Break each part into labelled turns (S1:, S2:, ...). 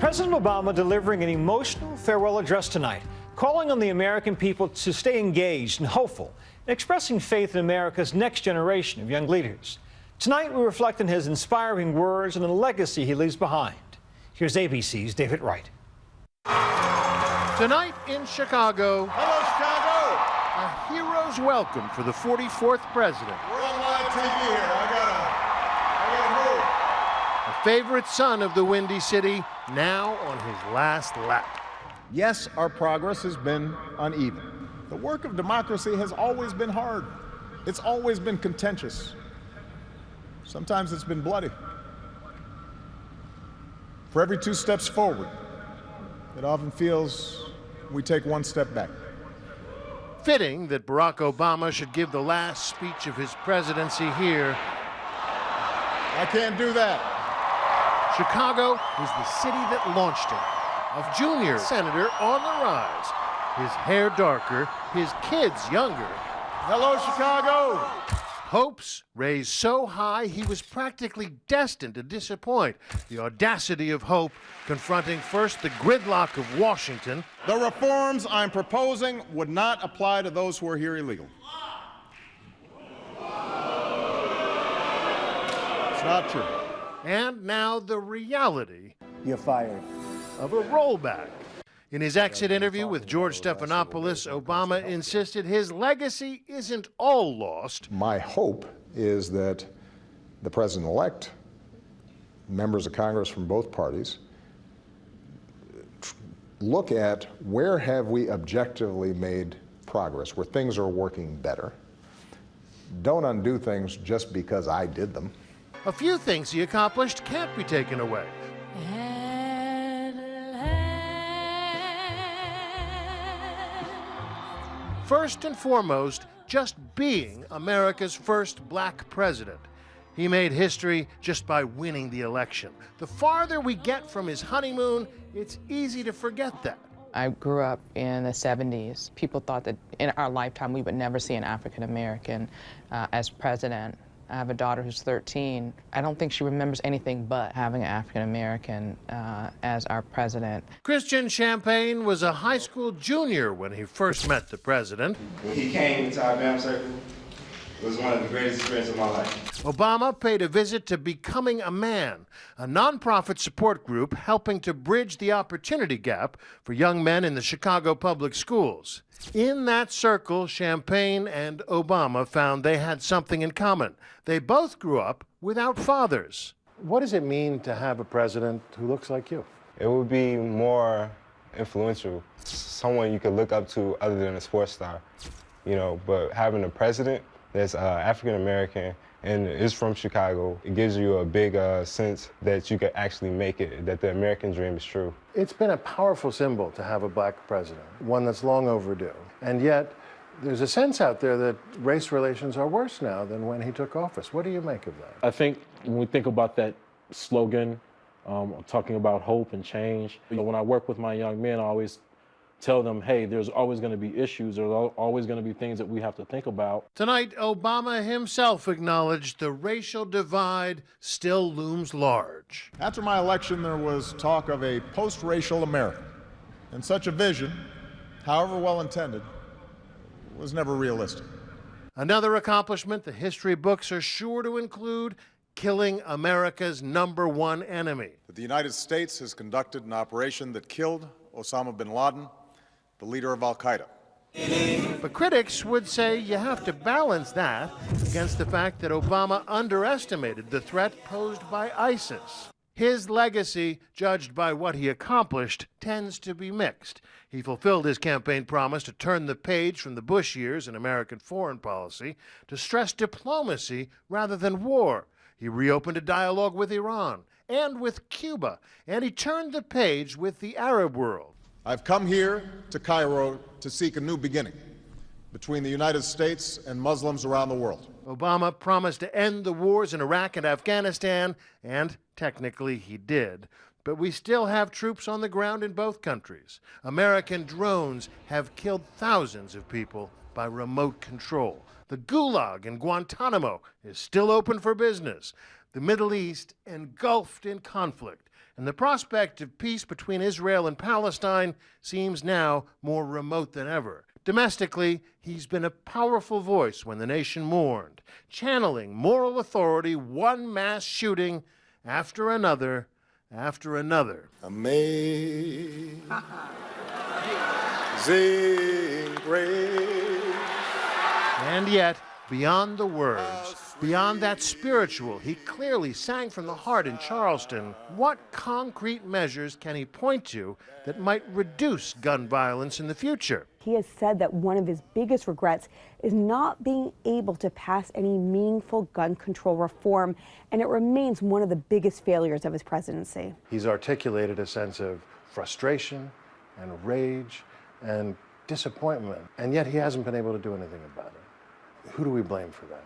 S1: President Obama delivering an emotional farewell address tonight, calling on the American people to stay engaged and hopeful, and expressing faith in America's next generation of young leaders. Tonight, we reflect on his inspiring words and the legacy he leaves behind. Here's ABC's David Wright.
S2: Tonight in Chicago,
S3: hello, Chicago!
S2: A hero's welcome for the 44th president.
S3: We're on live TV here. I gotta move.
S2: A favorite son of the Windy City, now on his last lap.
S3: Yes, our progress has been uneven. The work of democracy has always been hard. It's always been contentious. Sometimes it's been bloody. For every 2 steps forward, it often feels we take 1 step back.
S2: Fitting that Barack Obama should give the last speech of his presidency here.
S3: I can't do that.
S2: Chicago was the city that launched him. A junior senator on the rise. His hair darker, his kids younger.
S3: Hello, Chicago!
S2: Hopes raised so high he was practically destined to disappoint. The audacity of hope confronting first the gridlock of Washington.
S3: The reforms I'm proposing would not apply to those who are here illegally. It's not true.
S2: And now the reality.
S4: You're fired.
S2: Of a rollback. In his exit interview with George Stephanopoulos, Obama insisted his legacy isn't all lost.
S5: My hope is that the president-elect, members of Congress from both parties, look at where have we objectively made progress, where things are working better. Don't undo things just because I did them.
S2: A few things he accomplished can't be taken away. First and foremost, just being America's first black president. He made history just by winning the election. The farther we get from his honeymoon, it's easy to forget that.
S6: I grew up in the 70s. People thought that in our lifetime we would never see an African American as president. I have a daughter who's 13. I don't think she remembers anything but having an African American as our president.
S2: Christian Champagne was a high school junior when he first met the president.
S7: When he came to our BAM circle, it was one of the greatest experiences of my life.
S2: Obama paid a visit to Becoming a Man, a nonprofit support group helping to bridge the opportunity gap for young men in the Chicago public schools. In that circle, Champagne and Obama found they had something in common. They both grew up without fathers. What does it mean to have a president who looks like you?
S8: It would be more influential, someone you could look up to other than a sports star, you know, but having a president that's African American and is from Chicago, it gives you a big sense that you could actually make it, that the American dream is true.
S2: It's been a powerful symbol to have a black president, one that's long overdue. And yet, there's a sense out there that race relations are worse now than when he took office. What do you make of that?
S9: I think when we think about that slogan, talking about hope and change, you know, when I work with my young men, I always tell them, hey, there's always going to be issues. There's always going to be things that we have to think about.
S2: Tonight, Obama himself acknowledged the racial divide still looms large.
S3: After my election, there was talk of a post-racial America. And such a vision, however well-intended, was never realistic.
S2: Another accomplishment the history books are sure to include: killing America's #1 enemy.
S3: The United States has conducted an operation that killed Osama bin Laden, the leader of al-Qaeda.
S2: But critics would say you have to balance that against the fact that Obama underestimated the threat posed by ISIS. His legacy, judged by what he accomplished, tends to be mixed. He fulfilled his campaign promise to turn the page from the Bush years in American foreign policy to stress diplomacy rather than war. He reopened a dialogue with Iran and with Cuba, and he turned the page with the Arab world.
S3: I've come here to Cairo to seek a new beginning between the United States and Muslims around the world.
S2: Obama promised to end the wars in Iraq and Afghanistan, and technically he did. But we still have troops on the ground in both countries. American drones have killed thousands of people by remote control. The Gulag in Guantanamo is still open for business. The Middle East engulfed in conflict. and the prospect of peace between Israel and Palestine seems now more remote than ever. Domestically, he's been a powerful voice when the nation mourned, channeling moral authority, one mass shooting after another after another.
S5: Amazing grace.
S2: And yet, beyond the words, beyond that spiritual he clearly sang from the heart in Charleston, what concrete measures can he point to that might reduce gun violence in the future?
S4: He has said that one of his biggest regrets is not being able to pass any meaningful gun control reform, and it remains one of the biggest failures of his presidency.
S2: He's articulated a sense of frustration and rage and disappointment, and yet he hasn't been able to do anything about it. Who do we blame for that?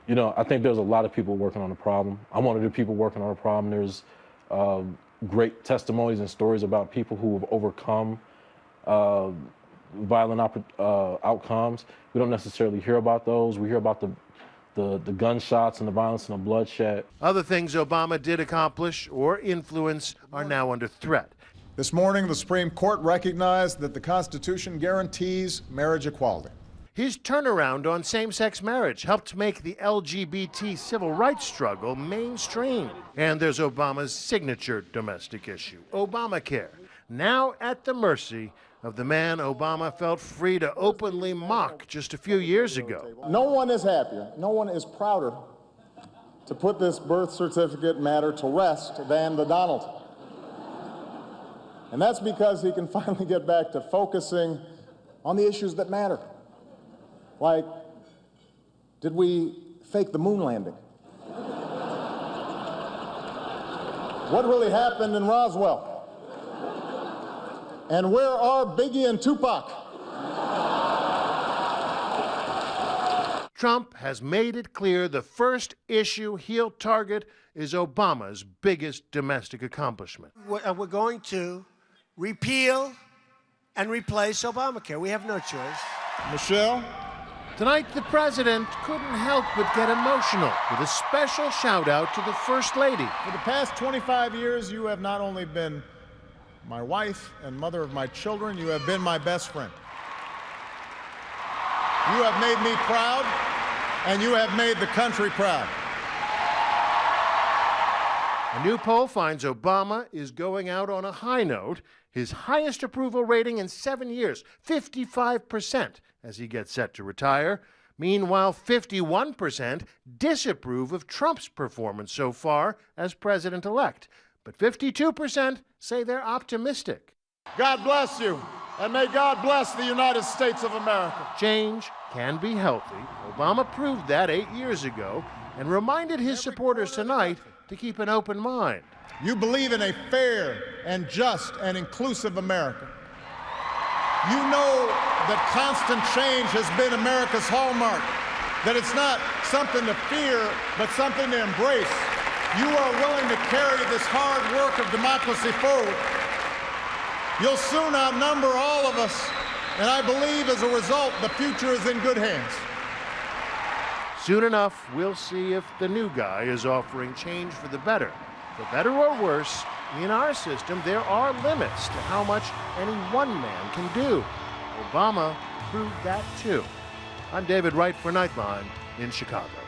S9: You know, I think there's a lot of people working on the problem. I'm one of the people working on the problem. There's great testimonies and stories about people who have overcome violent outcomes. We don't necessarily hear about those. We hear about the gunshots and the violence and the bloodshed.
S2: Other things Obama did accomplish or influence are now under threat.
S3: This morning, the Supreme Court recognized that the Constitution guarantees marriage equality.
S2: His turnaround on same-sex marriage helped make the LGBT civil rights struggle mainstream. And there's Obama's signature domestic issue, Obamacare, now at the mercy of the man Obama felt free to openly mock just a few years ago.
S3: No one is happier, no one is prouder to put this birth certificate matter to rest than the Donald. And that's because he can finally get back to focusing on the issues that matter. Like, did we fake the moon landing? What really happened in Roswell? And where are Biggie and Tupac?
S2: Trump has made it clear the first issue he'll target is Obama's biggest domestic accomplishment.
S10: We're going to repeal and replace Obamacare. We have no choice.
S3: Michelle?
S2: Tonight, the president couldn't help but get emotional with a special shout out to the First Lady.
S3: For the past 25 years, you have not only been my wife and mother of my children, you have been my best friend. You have made me proud, and you have made the country proud.
S2: A new poll finds Obama is going out on a high note, his highest approval rating in 7 years, 55%, as he gets set to retire. Meanwhile, 51% disapprove of Trump's performance so far as president-elect. But 52% say they're optimistic.
S3: God bless you, and may God bless the United States of America.
S2: Change can be healthy. Obama proved that 8 years ago and reminded his supporters tonight to keep an open mind.
S3: You believe in a fair and just and inclusive America. You know that constant change has been America's hallmark, that it's not something to fear, but something to embrace. You are willing to carry this hard work of democracy forward. You'll soon outnumber all of us, and I believe as a result, the future is in good hands.
S2: Soon enough, we'll see if the new guy is offering change for the better. For better or worse, in our system, there are limits to how much any one man can do. Obama proved that too. I'm David Wright for Nightline in Chicago.